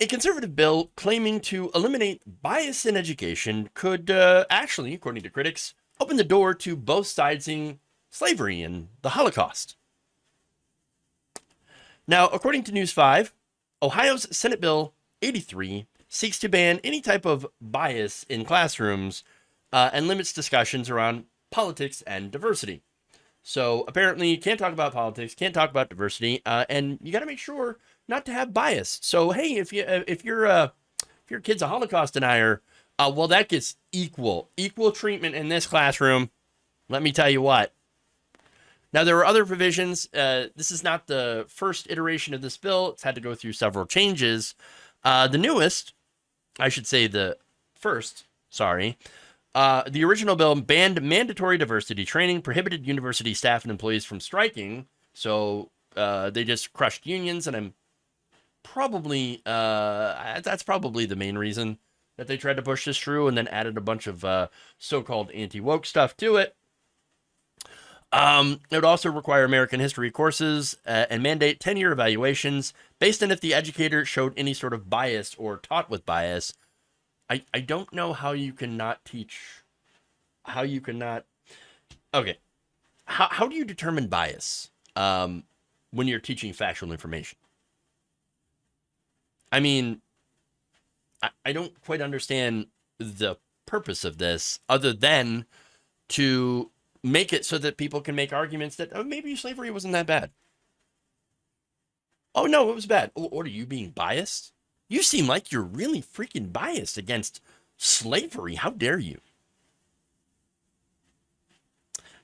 A conservative bill claiming to eliminate bias in education could actually, according to critics, open the door to both sidesing slavery and the Holocaust. Now, according to News 5, Ohio's Senate Bill 83 seeks to ban any type of bias in classrooms and limits discussions around politics and diversity. So apparently, you can't talk about politics, can't talk about diversity, and you got to make sure not to have bias. So hey, if your kid's a Holocaust denier, well, that gets equal treatment in this classroom. Let me tell you what. Now, there are other provisions. This is not the first iteration of this bill. It's had to go through several changes. The newest, I should say the first, sorry. The original bill banned mandatory diversity training, prohibited university staff and employees from striking. So they just crushed unions, and that's probably the main reason that they tried to push this through, and then added a bunch of so-called anti-woke stuff to it. It would also require American history courses and mandate 10-year evaluations based on if the educator showed any sort of bias or taught with bias. I don't know how you cannot teach, how you cannot, okay. How do you determine bias when you're teaching factual information? I mean, I don't quite understand the purpose of this other than to make it so that people can make arguments that, oh, maybe slavery wasn't that bad. Oh, no, it was bad. Or are you being biased? You seem like you're really freaking biased against slavery. How dare you?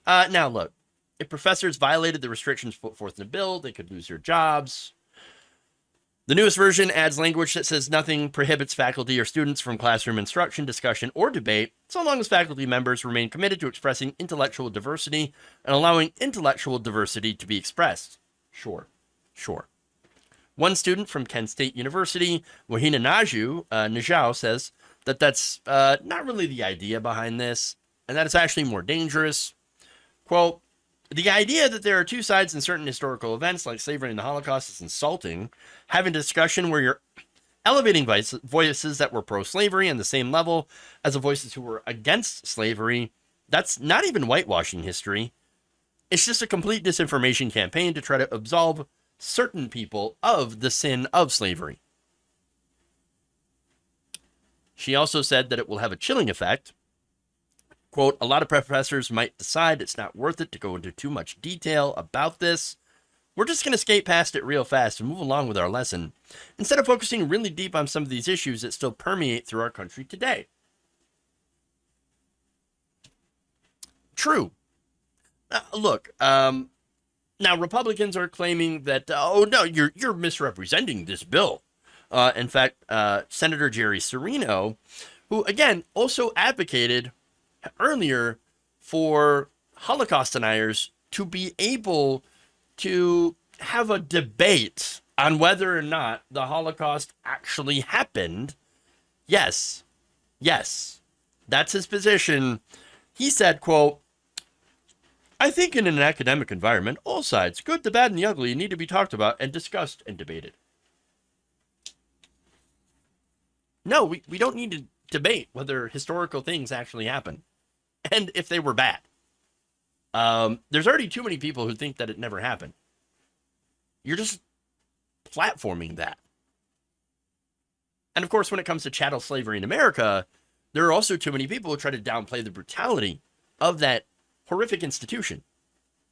Now, look, if professors violated the restrictions put forth in the bill, they could lose their jobs. The newest version adds language that says nothing prohibits faculty or students from classroom instruction, discussion, or debate, so long as faculty members remain committed to expressing intellectual diversity and allowing intellectual diversity to be expressed. Sure. One student from Kent State University, Wahina Najau, says that that's not really the idea behind this, and that it's actually more dangerous. Quote, the idea that there are two sides in certain historical events like slavery and the Holocaust is insulting. Having a discussion where you're elevating voices that were pro-slavery on the same level as the voices who were against slavery, that's not even whitewashing history. It's just a complete disinformation campaign to try to absolve certain people of the sin of slavery. She also said that it will have a chilling effect. Quote, a lot of professors might decide it's not worth it to go into too much detail about this. We're just going to skate past it real fast and move along with our lesson, instead of focusing really deep on some of these issues that still permeate through our country today. True. Look, now Republicans are claiming that, oh no, you're misrepresenting this bill. In fact, Senator Jerry Serino, who again also advocated earlier for Holocaust deniers to be able to have a debate on whether or not the Holocaust actually happened. Yes, that's his position. He said, quote, I think in an academic environment, all sides, good, the bad, and the ugly, need to be talked about and discussed and debated. No, we don't need to debate whether historical things actually happened and if they were bad. There's already too many people who think that it never happened. You're just platforming that. And of course, when it comes to chattel slavery in America, there are also too many people who try to downplay the brutality of that horrific institution.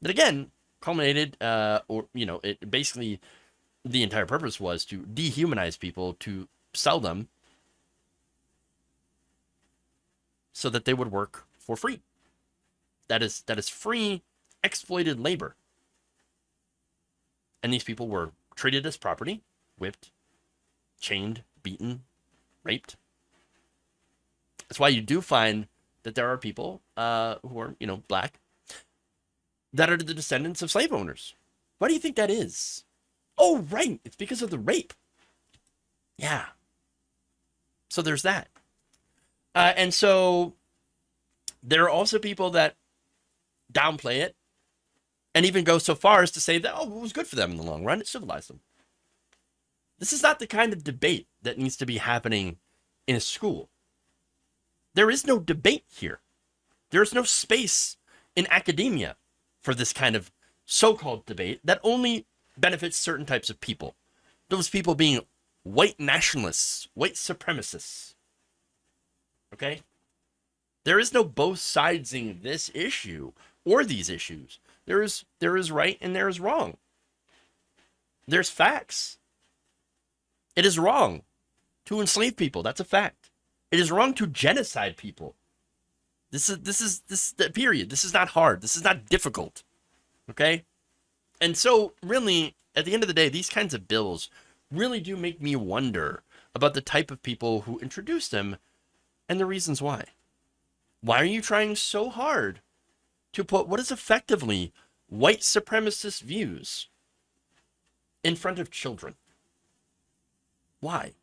That again, culminated, it basically, the entire purpose was to dehumanize people, to sell them so that they would work for free. That is free exploited labor. And these people were treated as property, whipped, chained, beaten, raped. That's why you do find that there are people who are, black, that are the descendants of slave owners. Why do you think that is? Oh, right. It's because of the rape. Yeah. So there's that. And so there are also people that downplay it and even go so far as to say that, oh, it was good for them in the long run. It civilized them. This is not the kind of debate that needs to be happening in a school. There is no debate here. There is no space in academia for this kind of so-called debate that only benefits certain types of people. Those people being white nationalists, white supremacists. Okay? There is no both sidesing this issue or these issues. There is right and there is wrong. There's facts. It is wrong to enslave people. That's a fact. It is wrong to genocide people. This is the period. This is not hard. This is not difficult. Okay? And so really, at the end of the day, these kinds of bills really do make me wonder about the type of people who introduce them and the reasons why. Why are you trying so hard to put what is effectively white supremacist views in front of children? Why?